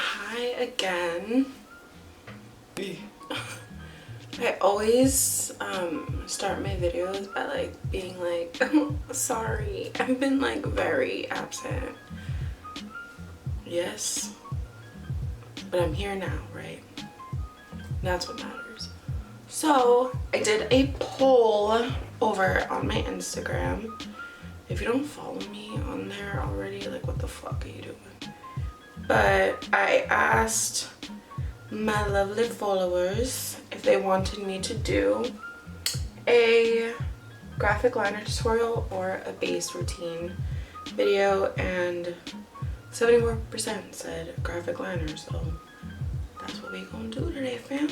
Hi again. I always start my videos by like being like, sorry, I've been like very absent. Yes, but I'm here now, right? That's what matters. So I did a poll over on my Instagram. If you don't follow me on there already, like what the fuck are you doing? But I asked my lovely followers if they wanted me to do a graphic liner tutorial or a base routine video, and 74% said graphic liner, so that's what we gonna do today, fam.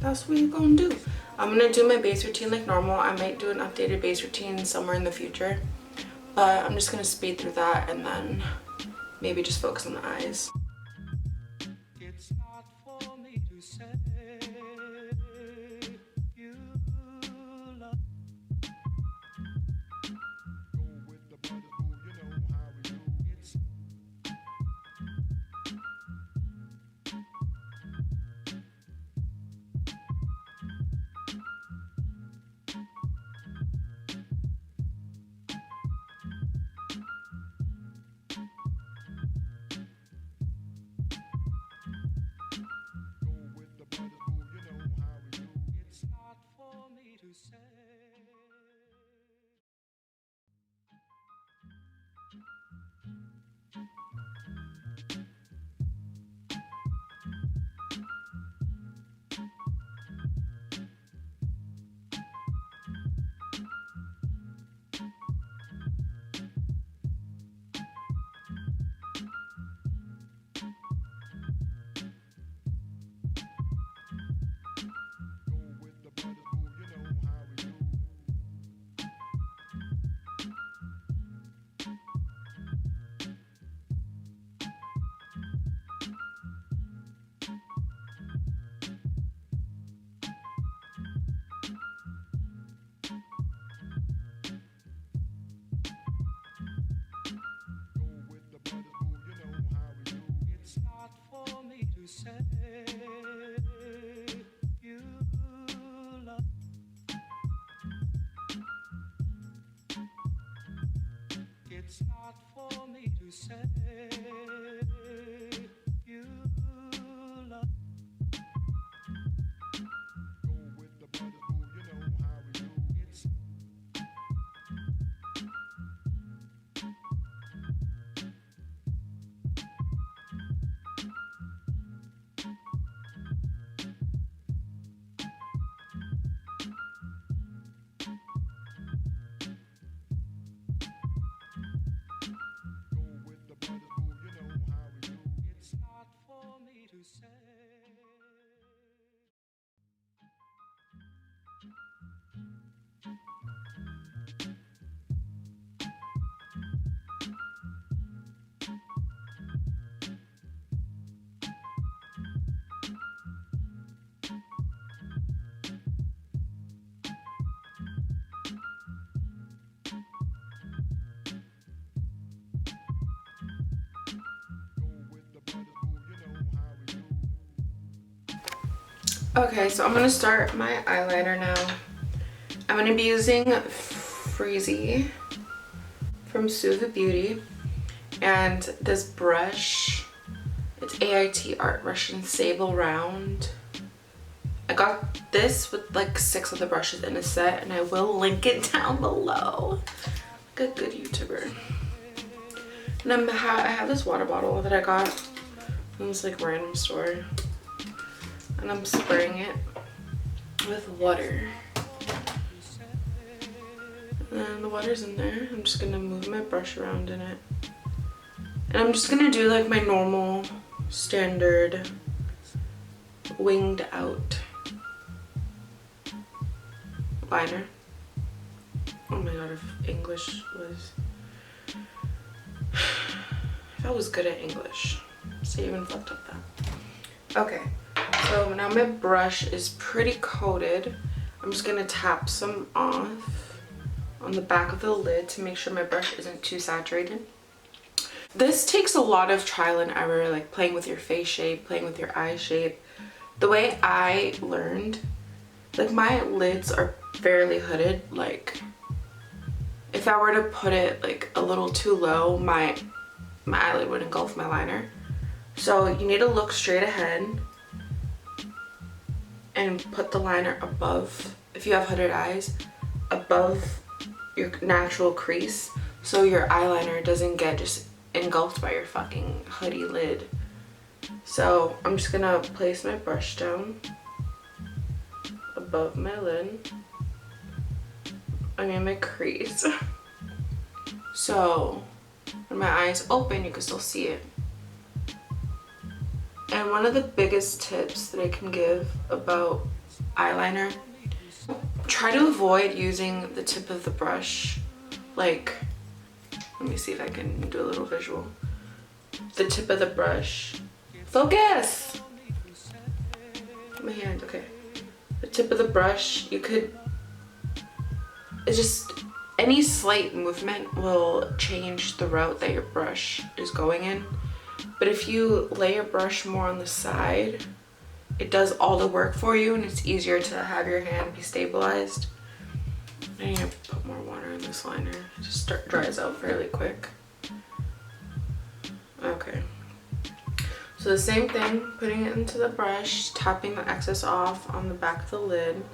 That's what we gonna do. I'm gonna do my base routine like normal. I might do an updated base routine somewhere in the future, but I'm just gonna speed through that and then maybe just focus on the eyes. It's not for me to say you love. Go with the brothers who you know how we do. It's go with the brothers who you know how we do. It's not for me to say. Go with the brothers who you know how we do. Go with the brothers who you know how we do. It's not for me to say you love. It's not for me to say you love. Go with the brothers who you know how we do. It's go with the brothers who you know how we do. It's not for me to say. Go with the brothers who you know how we do. Okay, so I'm gonna start my eyeliner now. I'm gonna be using Freezy from Suva Beauty, and this brush, it's AIT Art Russian Sable Round. I got this with like 6 of the brushes in a set, and I will link it down below. Like a good YouTuber. And I have this water bottle that I got from this like random store, and I'm spraying it with water. And the water's in there. I'm just gonna move my brush around in it. And I'm just gonna do like my normal standard winged out liner. Oh my god, if English was... if I was good at English. See, I even fucked up that. Okay, so now my brush is pretty coated. I'm just gonna tap some off on the back of the lid to make sure my brush isn't too saturated. This takes a lot of trial and error, like playing with your face shape, playing with your eye shape. The way I learned, like my lids are fairly hooded. Like if I were to put it like a little too low, my eyelid would engulf my liner. So you need to look straight ahead and put the liner above, if you have hooded eyes, above your natural crease, so your eyeliner doesn't get just engulfed by your fucking hoodie lid. So I'm just gonna place my brush down above my lid. I mean my crease. So when my eyes open, you can still see it. And one of the biggest tips that I can give about eyeliner, try to avoid using the tip of the brush. Like, let me see if I can do a little visual. The tip of the brush. Focus! My hand, okay. The tip of the brush, you could, it's just, any slight movement will change the route that your brush is going in. But if you lay your brush more on the side, it does all the work for you and it's easier to have your hand be stabilized. I need to put more water in this liner. It just dries out fairly quick. Okay. So the same thing, putting it into the brush, tapping the excess off on the back of the lid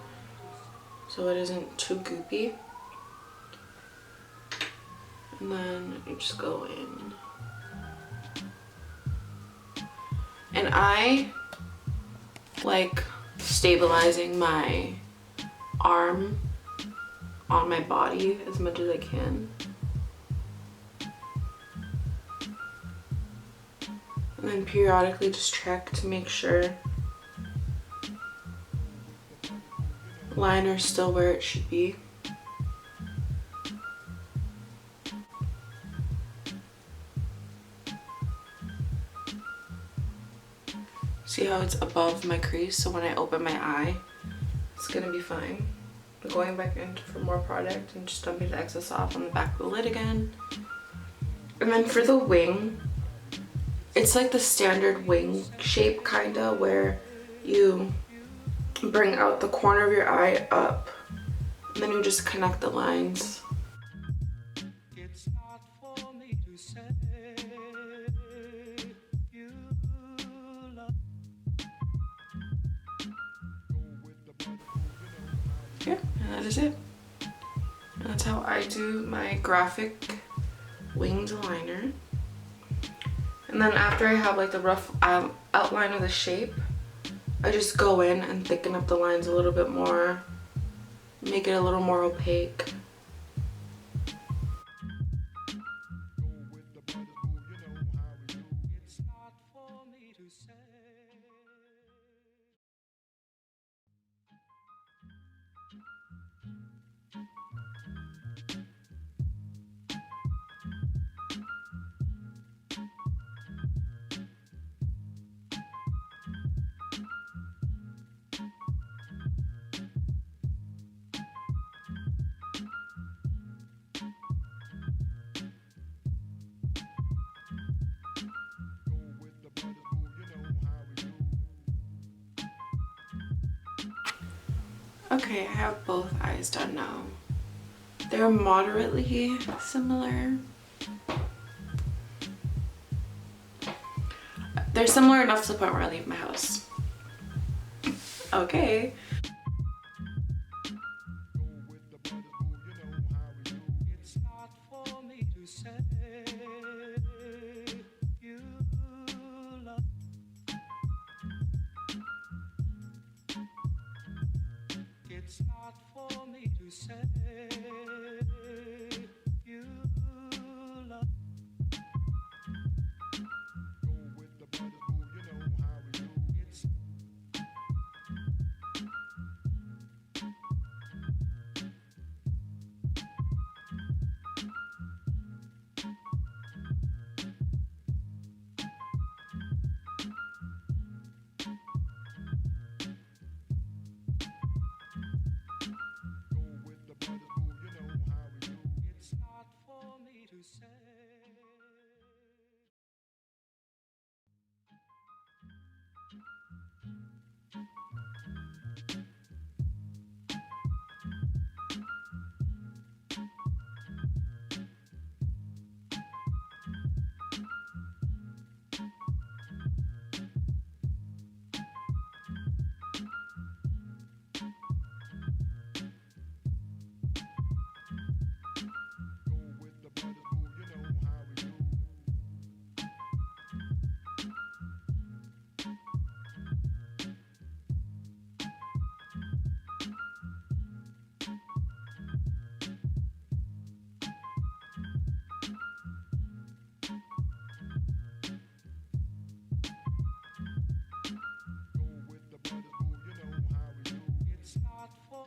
so it isn't too goopy. And then you just go in. And I like stabilizing my arm on my body as much as I can. And then periodically just check to make sure liner's still where it should be. See how it's above my crease, so when I open my eye, it's gonna be fine. I'm going back in for more product and just dumping the excess off on the back of the lid again. And then for the wing, it's like the standard wing shape kinda, where you bring out the corner of your eye up and then you just connect the lines. It's not for me to say you love. Yeah, and that is it. And that's how I do my graphic winged liner. And then after I have like the rough outline of the shape, I just go in and thicken up the lines a little bit more, make it a little more opaque. It's not for me to say. Okay, I have both eyes done now. They're moderately similar. They're similar enough to the point where I leave my house. Okay. It's not for me to say you love. It's not for me to say